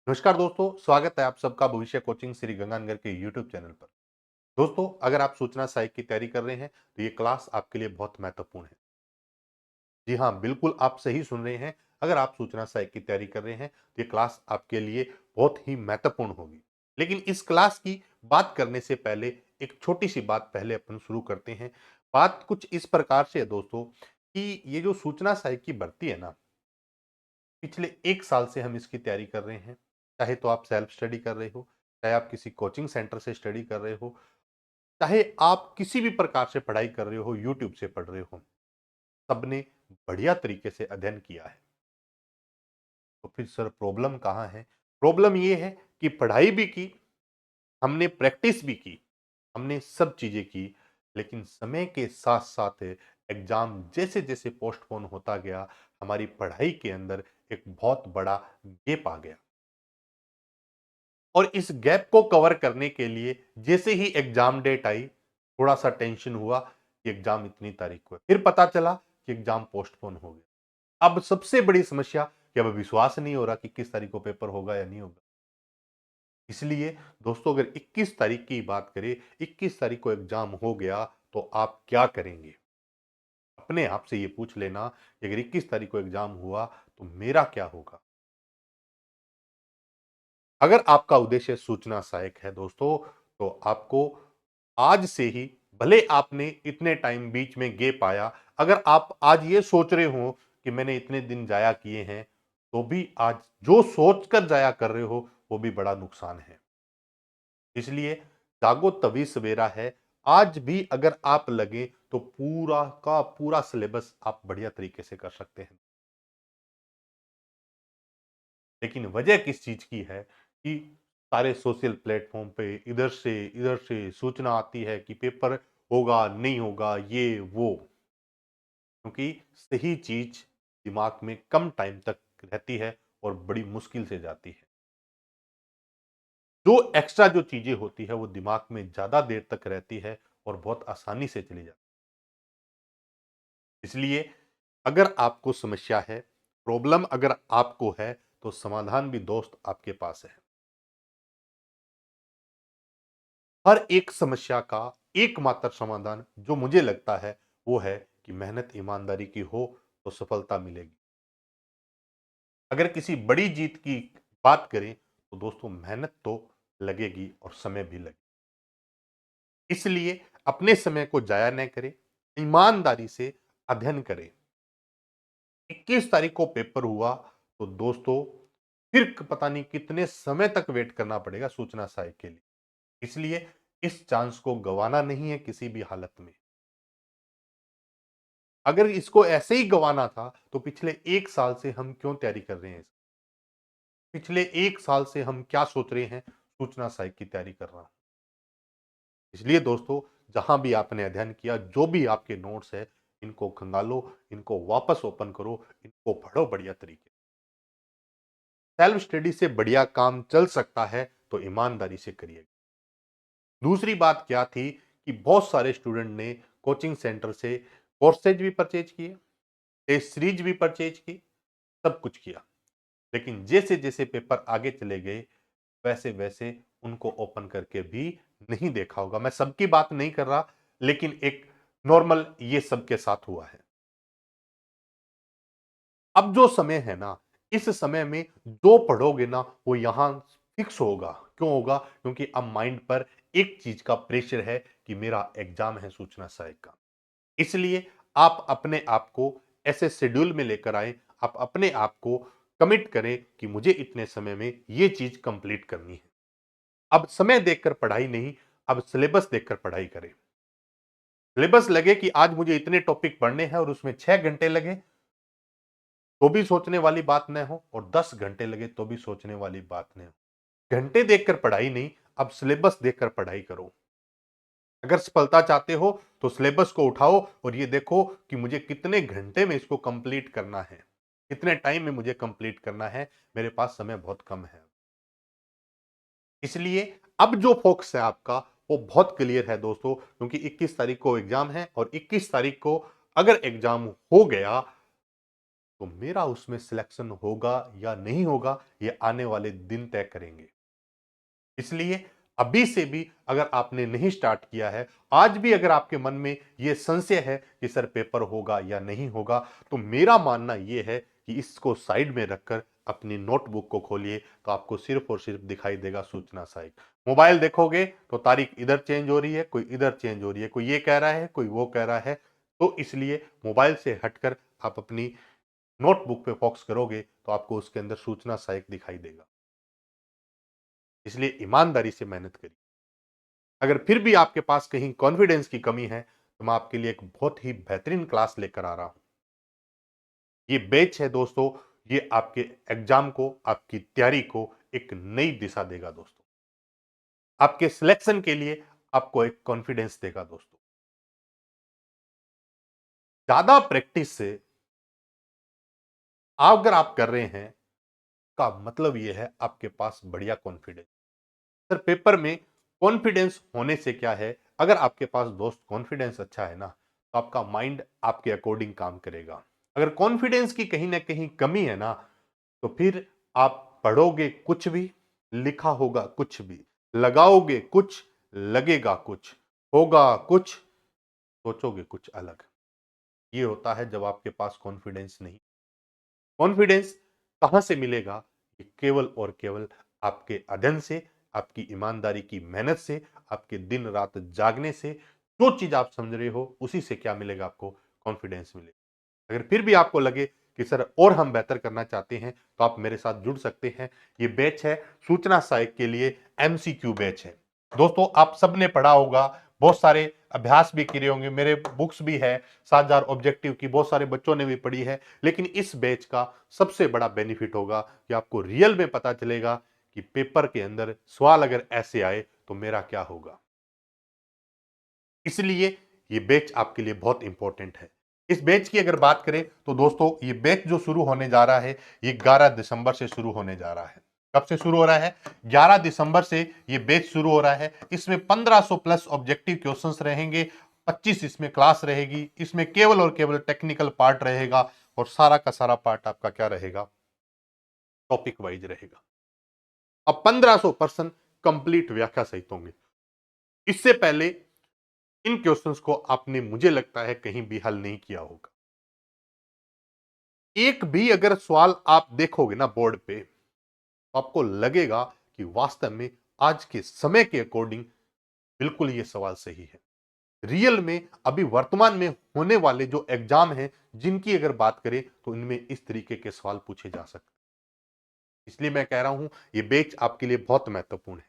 नमस्कार दोस्तों, स्वागत है आप सबका भविष्य कोचिंग श्री गंगानगर के यूट्यूब चैनल पर। दोस्तों, अगर आप सूचना सहायक की तैयारी कर रहे हैं तो ये क्लास आपके लिए बहुत महत्वपूर्ण है। जी हाँ, बिल्कुल आप सही सुन रहे हैं। अगर आप सूचना सहायक की तैयारी कर रहे हैं तो ये क्लास आपके लिए बहुत ही महत्वपूर्ण होगी। लेकिन इस क्लास की बात करने से पहले एक छोटी सी बात पहले अपन शुरू करते हैं। बात कुछ इस प्रकार से है दोस्तों कि ये जो सूचना सहायक की भर्ती है ना, पिछले 1 साल से हम इसकी तैयारी कर रहे हैं। चाहे तो आप सेल्फ स्टडी कर रहे हो, चाहे आप किसी कोचिंग सेंटर से स्टडी कर रहे हो, चाहे आप किसी भी प्रकार से पढ़ाई कर रहे हो, यूट्यूब से पढ़ रहे हो, सबने बढ़िया तरीके से अध्ययन किया है। तो फिर सर प्रॉब्लम कहाँ है? प्रॉब्लम ये है कि पढ़ाई भी की, हमने प्रैक्टिस भी की, हमने सब चीज़ें की, लेकिन समय के साथ-साथ एग्ज़ाम जैसे-जैसे पोस्टपोन होता गया, हमारी पढ़ाई के अंदर एक बहुत बड़ा गैप आ गया। और इस गैप को कवर करने के लिए जैसे ही एग्जाम डेट आई, थोड़ा सा टेंशन हुआ कि एग्जाम इतनी तारीख को है। फिर पता चला कि एग्जाम पोस्टपोन हो गया। अब सबसे बड़ी समस्या कि अब विश्वास नहीं हो रहा कि किस तारीख को पेपर होगा या नहीं होगा। इसलिए दोस्तों, अगर 21 तारीख की बात करें, 21 तारीख को एग्जाम हो गया तो आप क्या करेंगे? अपने आप से ये पूछ लेना कि अगर 21 तारीख को एग्जाम हुआ तो मेरा क्या होगा? अगर आपका उद्देश्य सूचना सहायक है दोस्तों, तो आपको आज से ही, भले आपने इतने टाइम बीच में गैप आया, अगर आप आज ये सोच रहे हो कि मैंने इतने दिन जाया किए हैं, तो भी आज जो सोचकर जाया कर रहे हो वो भी बड़ा नुकसान है। इसलिए जागो तभी सवेरा है। आज भी अगर आप लगे तो पूरा का पूरा सिलेबस आप बढ़िया तरीके से कर सकते हैं। लेकिन वजह किस चीज की है कि सारे सोशल प्लेटफॉर्म पे इधर से सूचना आती है कि पेपर होगा नहीं होगा ये वो, क्योंकि सही चीज दिमाग में कम टाइम तक रहती है और बड़ी मुश्किल से जाती है। जो एक्स्ट्रा जो चीजें होती है वो दिमाग में ज्यादा देर तक रहती है और बहुत आसानी से चली जाती है। इसलिए अगर आपको समस्या है, प्रॉब्लम अगर आपको है, तो समाधान भी दोस्त आपके पास है। हर एक समस्या का एकमात्र समाधान जो मुझे लगता है वो है कि मेहनत ईमानदारी की हो तो सफलता मिलेगी। अगर किसी बड़ी जीत की बात करें तो दोस्तों मेहनत तो लगेगी और समय भी लगेगा। इसलिए अपने समय को जाया न करें, ईमानदारी से अध्ययन करें। 21 तारीख को पेपर हुआ तो दोस्तों फिर पता नहीं कितने समय तक वेट करना पड़ेगा सूचना सहायक के लिए। इसलिए इस चांस को गंवाना नहीं है किसी भी हालत में। अगर इसको ऐसे ही गंवाना था तो पिछले 1 साल से हम क्यों तैयारी कर रहे हैं? पिछले 1 साल से हम क्या सोच रहे हैं? सूचना सहायक की तैयारी कर रहा हूं। इसलिए दोस्तों, जहां भी आपने अध्ययन किया, जो भी आपके नोट्स है, इनको खंगालो, इनको वापस ओपन करो, इनको पढ़ो बढ़िया तरीके। सेल्फ स्टडी से बढ़िया काम चल सकता है तो ईमानदारी से करिए। दूसरी बात क्या थी कि बहुत सारे स्टूडेंट ने कोचिंग सेंटर से कोर्सेज भी परचेज किए, टेस्ट सीरीज भी परचेज की, सब कुछ किया। लेकिन जैसे-जैसे पेपर आगे चले गए, वैसे-वैसे उनको ओपन करके भी नहीं देखा होगा। मैं सबकी बात नहीं कर रहा, लेकिन एक नॉर्मल ये सबके साथ हुआ है। अब जो समय है ना, इस समय में जो पढ़ोगे ना, वो यहाँ फिक्स होगा। क्यों होगा? क्योंकि अब माइंड पर एक चीज का प्रेशर है कि मेरा एग्जाम है सूचना सहायक का। इसलिए आप अपने आप को ऐसे शेड्यूल में लेकर आए, आप अपने आप को कमिट करें कि मुझे इतने समय में ये चीज कंप्लीट करनी है। अब समय देखकर पढ़ाई नहीं, अब सिलेबस देखकर पढ़ाई करें। सिलेबस लगे कि आज मुझे इतने टॉपिक पढ़ने हैं और उसमें 6 घंटे लगे तो भी सोचने वाली बात न हो, और 10 घंटे लगे तो भी सोचने वाली बात न हो। घंटे देखकर पढ़ाई नहीं, अब सिलेबस देखकर पढ़ाई करो। अगर सफलता चाहते हो तो सिलेबस को उठाओ और ये देखो कि मुझे कितने घंटे में इसको कंप्लीट करना है, कितने टाइम में मुझे कंप्लीट करना है। मेरे पास समय बहुत कम है। इसलिए अब जो फोकस है आपका वो बहुत क्लियर है दोस्तों, क्योंकि 21 तारीख को एग्जाम है और 21 तारीख को अगर एग्जाम हो गया तो मेरा उसमें सिलेक्शन होगा या नहीं होगा, ये आने वाले दिन तय करेंगे। इसलिए अभी से भी अगर आपने नहीं स्टार्ट किया है, आज भी अगर आपके मन में यह संशय है कि सर पेपर होगा या नहीं होगा, तो मेरा मानना यह है कि इसको साइड में रखकर अपनी नोटबुक को खोलिए, तो आपको सिर्फ और सिर्फ दिखाई देगा सूचना सहायक। मोबाइल देखोगे तो तारीख इधर चेंज हो रही है, कोई इधर चेंज हो रही है, कोई ये कह रहा है, कोई वो कह रहा है। तो इसलिए मोबाइल से हटकर आप अपनी नोटबुक पे फोकस करोगे तो आपको उसके अंदर सूचना सहायक दिखाई देगा। इसलिए ईमानदारी से मेहनत करिए। अगर फिर भी आपके पास कहीं कॉन्फिडेंस की कमी है, तो मैं आपके लिए एक बहुत ही बेहतरीन क्लास लेकर आ रहा हूं। ये बैच है दोस्तों, ये आपके एग्जाम को, आपकी तैयारी को एक नई दिशा देगा दोस्तों। आपके सिलेक्शन के लिए आपको एक कॉन्फिडेंस देगा दोस्तों। ज्यादा प्रैक्टिस से अगर आप कर रहे हैं, का मतलब ये है आपके पास बढ़िया कॉन्फिडेंस। सर पेपर में कॉन्फिडेंस होने से क्या है, अगर आपके पास दोस्त कॉन्फिडेंस अच्छा है ना, तो आपका माइंड आपके अकॉर्डिंग काम करेगा। अगर कॉन्फिडेंस की कहीं ना कहीं कमी है ना, तो फिर आप पढ़ोगे कुछ भी, लिखा होगा कुछ भी, लगाओगे कुछ, लगेगा कुछ, होगा कुछ, सोचोगे कुछ अलग। ये होता है जब आपके पास कॉन्फिडेंस नहीं। कॉन्फिडेंस कहां से मिलेगा? ये केवल और केवल आपके अध्ययन से, आपकी ईमानदारी की मेहनत से, आपके दिन रात जागने से। जो चीज आप समझ रहे हो उसी से क्या मिलेगा आपको? कॉन्फिडेंस मिलेगा। अगर फिर भी आपको लगे कि सर और हम बेहतर करना चाहते हैं, तो आप मेरे साथ जुड़ सकते हैं। ये बैच है सूचना सहायक के लिए, एमसीक्यू बैच है। दोस्तों आप सबने पढ़ा होगा, बहुत सारे अभ्यास भी किए होंगे, मेरे बुक्स भी है 7,000 ऑब्जेक्टिव की, बहुत सारे बच्चों ने भी पढ़ी है। लेकिन इस बैच का सबसे बड़ा बेनिफिट होगा कि आपको रियल में पता चलेगा कि पेपर के अंदर सवाल अगर ऐसे आए तो मेरा क्या होगा। इसलिए ये बैच आपके लिए बहुत इंपॉर्टेंट है। इस बैच की अगर बात करें तो दोस्तों ये बैच जो शुरू होने जा रहा है, ये 11 दिसंबर से शुरू होने जा रहा है। कब से शुरू हो रहा है? 11 दिसंबर से ये बैच शुरू हो रहा है। इसमें 1500 प्लस ऑब्जेक्टिव क्वेश्चंस रहेंगे, 25 इसमें क्लास रहेगी। इसमें केवल और केवल टेक्निकल पार्ट रहेगा और सारा का सारा पार्ट आपका क्या रहेगा? टॉपिक वाइज रहेगा। अब 1500% कंप्लीट व्याख्या सहित होंगे। इससे पहले इन क्वेश्चंस को आपने, मुझे लगता है, कहीं भी हल नहीं किया होगा। एक भी अगर सवाल आप देखोगे ना बोर्ड पे, तो आपको लगेगा कि वास्तव में आज के समय के अकॉर्डिंग बिल्कुल ये सवाल सही है। रियल में अभी वर्तमान में होने वाले जो एग्जाम हैं, जिनकी अगर बात करें तो इनमें इस तरीके के सवाल पूछे जा सकते हैं। इसलिए मैं कह रहा हूं ये बैच आपके लिए बहुत महत्वपूर्ण है।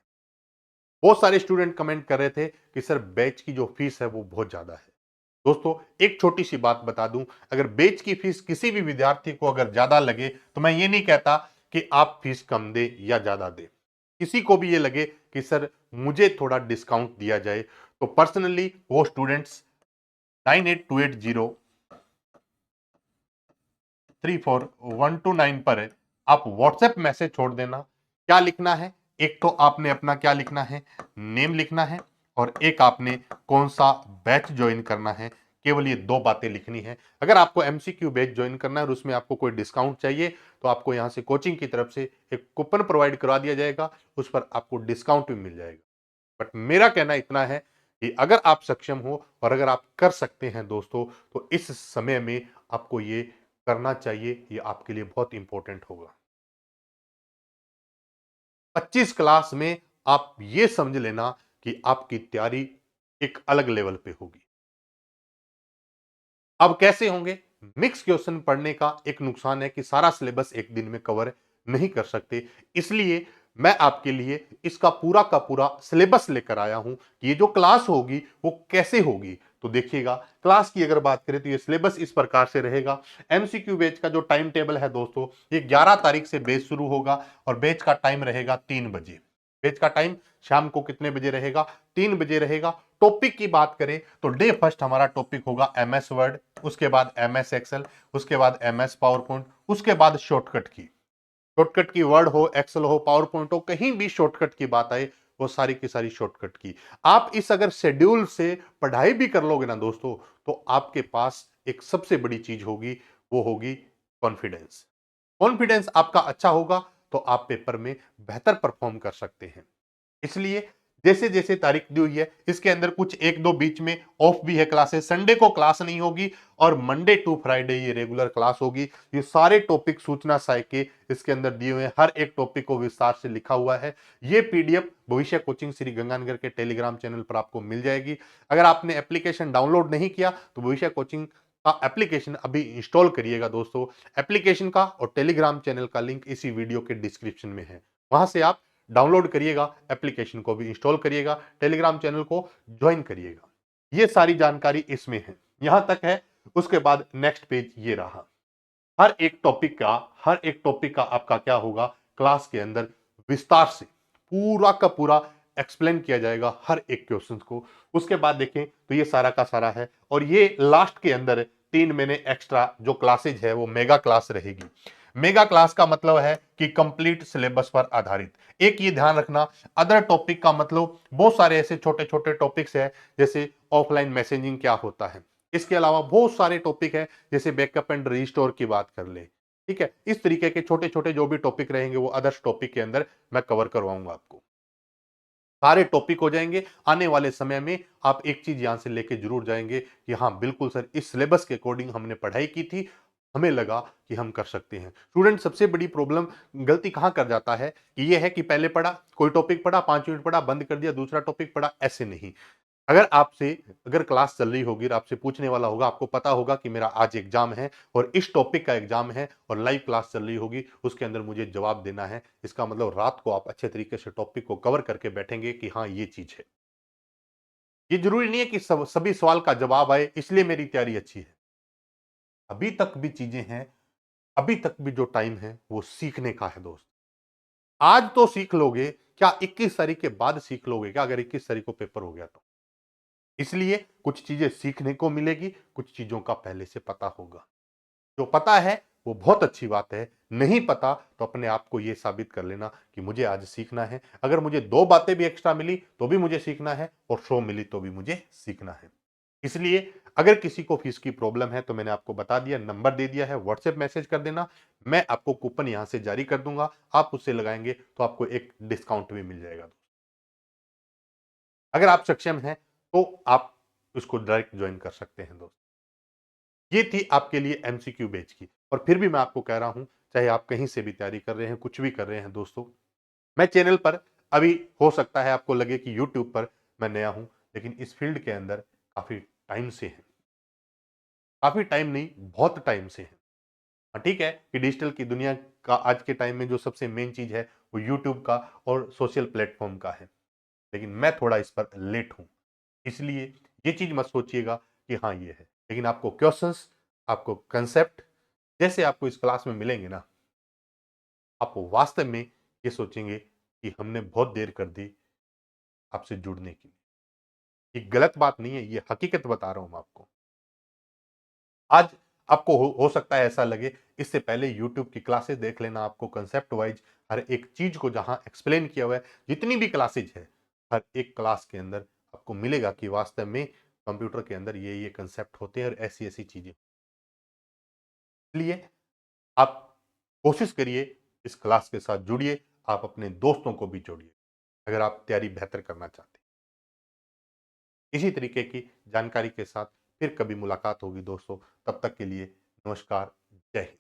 बहुत सारे स्टूडेंट कमेंट कर रहे थे कि सर बैच की जो फीस है वो बहुत ज्यादा है। दोस्तों एक छोटी सी बात बता दूं, अगर बैच की फीस किसी भी विद्यार्थी को अगर ज्यादा लगे, तो मैं ये नहीं कहता कि आप फीस कम दे या ज्यादा दे। किसी को भी ये लगे कि सर मुझे थोड़ा डिस्काउंट दिया जाए, तो पर्सनली वो स्टूडेंट्स 9828034129 पर है, आप व्हाट्सएप मैसेज छोड़ देना। क्या लिखना है? एक तो आपने अपना क्या लिखना है, नेम लिखना है, और एक आपने कौन सा बैच ज्वाइन करना है। केवल ये दो बातें लिखनी है। अगर आपको एमसीक्यू बैच ज्वाइन करना है और उसमें आपको कोई डिस्काउंट चाहिए, तो आपको यहां से कोचिंग की तरफ से एक कूपन प्रोवाइड करवा दिया जाएगा, उस पर आपको डिस्काउंट भी मिल जाएगा। बट मेरा कहना इतना है कि अगर आप सक्षम हो और अगर आप कर सकते हैं दोस्तों, तो इस समय में आपको ये करना चाहिए। ये आपके लिए बहुत इंपॉर्टेंट होगा। 25 क्लास में आप ये समझ लेना कि आपकी तैयारी एक अलग लेवल पे होगी। अब कैसे होंगे? मिक्स क्वेश्चन पढ़ने का एक नुकसान है कि सारा सिलेबस एक दिन में कवर नहीं कर सकते। इसलिए मैं आपके लिए इसका पूरा का पूरा सिलेबस लेकर आया हूं कि ये जो क्लास होगी वो कैसे होगी। तो देखिएगा, क्लास की अगर बात करें तो ये सिलेबस इस प्रकार से रहेगा। एमसीक्यू बैच का जो टाइम टेबल है दोस्तों, ये 11 तारीख से बैच शुरू होगा और बैच का टाइम रहेगा 3 बजे। बैच का टाइम शाम को कितने बजे रहेगा? 3 बजे रहेगा। टॉपिक की बात करें तो डे फर्स्ट हमारा टॉपिक होगा एमएस वर्ड, उसके बाद एमएस एक्सेल, उसके बाद एमएस पावर पॉइंट, उसके बाद शॉर्टकट की। शॉर्टकट की वर्ड हो, एक्सेल हो, पावर पॉइंट हो, कहीं भी शॉर्टकट की बात आए, वो सारी की सारी शॉर्टकट की। आप इस अगर शेड्यूल से पढ़ाई भी कर लोगे ना दोस्तों, तो आपके पास एक सबसे बड़ी चीज होगी, वो होगी कॉन्फिडेंस। कॉन्फिडेंस आपका अच्छा होगा तो आप पेपर में बेहतर परफॉर्म कर सकते हैं। इसलिए जैसे जैसे तारीख दी हुई है इसके अंदर कुछ एक दो बीच में ऑफ भी है क्लासेस, संडे को क्लास नहीं होगी और मंडे टू फ्राइडे ये रेगुलर क्लास होगी। ये सारे टॉपिक सूचना साय के इसके अंदर दिए हुए हैं, हर एक टॉपिक को विस्तार से लिखा हुआ है। ये पीडीएफ भविष्य कोचिंग श्री गंगानगर के टेलीग्राम चैनल पर आपको मिल जाएगी। अगर आपने एप्लीकेशन डाउनलोड नहीं किया तो भविष्य कोचिंग का एप्लीकेशन अभी इंस्टॉल करिएगा दोस्तों। एप्लीकेशन का और टेलीग्राम चैनल का लिंक इसी वीडियो के डिस्क्रिप्शन में है, वहां से आप डाउनलोड करिएगा, एप्लीकेशन को भी इंस्टॉल करिएगा, टेलीग्राम चैनल को ज्वाइन करिएगा। ये सारी जानकारी इसमें है, यहां तक है। उसके बाद नेक्स्ट पेज ये रहा। हर एक टॉपिक का आपका क्या होगा, क्लास के अंदर विस्तार से पूरा का पूरा एक्सप्लेन किया जाएगा हर एक क्वेश्चन को। उसके बाद देखें तो ये सारा का सारा है और ये लास्ट के अंदर 3 महीने एक्स्ट्रा जो क्लासेज है वो मेगा क्लास रहेगी। मेगा क्लास का मतलब है कि कंप्लीट सिलेबस पर आधारित। एक ये ध्यान रखना, अदर टॉपिक का मतलब बहुत सारे ऐसे छोटे छोटे टॉपिक्स हैं, जैसे ऑफलाइन मैसेजिंग क्या होता है। इसके अलावा बहुत सारे टॉपिक है, जैसे बैकअप एंड रिस्टोर की बात कर ले। ठीक है, इस तरीके के छोटे छोटे जो भी टॉपिक रहेंगे वो अदर्स टॉपिक के अंदर मैं कवर करवाऊंगा आपको। सारे टॉपिक हो जाएंगे आने वाले समय में। आप एक चीज यहां से लेके जरूर जाएंगे कि हाँ बिल्कुल सर, इस सिलेबस के अकॉर्डिंग हमने पढ़ाई की थी, हमें लगा कि हम कर सकते हैं। स्टूडेंट सबसे बड़ी प्रॉब्लम गलती कहां कर जाता है कि ये है कि पहले पढ़ा, कोई टॉपिक पढ़ा, 5 मिनट पढ़ा, बंद कर दिया, दूसरा टॉपिक पढ़ा। ऐसे नहीं। अगर क्लास चल रही होगी और आपसे पूछने वाला होगा, आपको पता होगा कि मेरा आज एग्जाम है और इस टॉपिक का एग्जाम है और लाइव क्लास चल रही होगी, उसके अंदर मुझे जवाब देना है, इसका मतलब रात को आप अच्छे तरीके से टॉपिक को कवर करके बैठेंगे कि हाँ ये चीज है। ये जरूरी नहीं है कि सभी सवाल का जवाब आए इसलिए मेरी तैयारी अच्छी है। अभी तक भी चीजें हैं, अभी तक भी जो टाइम है वो सीखने का है दोस्त। आज तो सीख लोगे, क्या 21 तारीख के बाद सीख लोगे क्या, अगर 21 तारीख को पेपर हो गया तो। इसलिए कुछ चीजें सीखने को मिलेगी, कुछ चीजों का पहले से पता होगा। जो पता है वो बहुत अच्छी बात है, नहीं पता तो अपने आप को यह साबित कर लेना कि मुझे आज सीखना है। अगर मुझे 2 बातें भी एक्स्ट्रा मिली तो भी मुझे सीखना है और 100 मिली तो भी मुझे सीखना है। इसलिए अगर किसी को फीस की प्रॉब्लम है तो मैंने आपको बता दिया, नंबर दे दिया है, व्हाट्सएप मैसेज कर देना। मैं आपको कूपन यहां से जारी कर दूंगा, आप उससे लगाएंगे तो आपको एक डिस्काउंट भी मिल जाएगा। अगर आप सक्षम हैं तो आप उसको डायरेक्ट ज्वाइन कर सकते हैं दोस्त। ये थी आपके लिए एमसीक्यू बैच की। और फिर भी मैं आपको कह रहा हूं, चाहे आप कहीं से भी तैयारी कर रहे हैं, कुछ भी कर रहे हैं दोस्तों, मैं चैनल पर अभी, हो सकता है आपको लगे कि यूट्यूब पर मैं नया हूं, लेकिन इस फील्ड के अंदर काफी टाइम से है। काफी टाइम नहीं, बहुत टाइम से है। हाँ, ठीक है कि डिजिटल की दुनिया का आज के टाइम में जो सबसे मेन चीज है वो यूट्यूब का और सोशल प्लेटफॉर्म का है, लेकिन मैं थोड़ा इस पर लेट हूं। इसलिए ये चीज मत सोचिएगा कि हाँ ये है, लेकिन आपको क्वेश्चंस, आपको कंसेप्ट जैसे आपको इस क्लास में मिलेंगे ना, आप वास्तव में ये सोचेंगे कि हमने बहुत देर कर दी आपसे जुड़ने की। ये गलत बात नहीं है, ये हकीकत बता रहा हूं मैं आपको। आज आपको हो सकता है ऐसा लगे, इससे पहले यूट्यूब की क्लासेस देख लेना, आपको कंसेप्ट वाइज हर एक चीज को जहां एक्सप्लेन किया हुआ है, जितनी भी क्लासेज है, हर एक क्लास के अंदर आपको मिलेगा कि वास्तव में कंप्यूटर के अंदर ये कंसेप्ट होते हैं और ऐसी ऐसी चीजें। इसलिए आप कोशिश करिए, इस क्लास के साथ जुड़िए, आप अपने दोस्तों को भी जोड़िए अगर आप तैयारी बेहतर करना चाहते हैं। इसी तरीके की जानकारी के साथ फिर कभी मुलाकात होगी दोस्तों, तब तक के लिए नमस्कार, जय हिंद।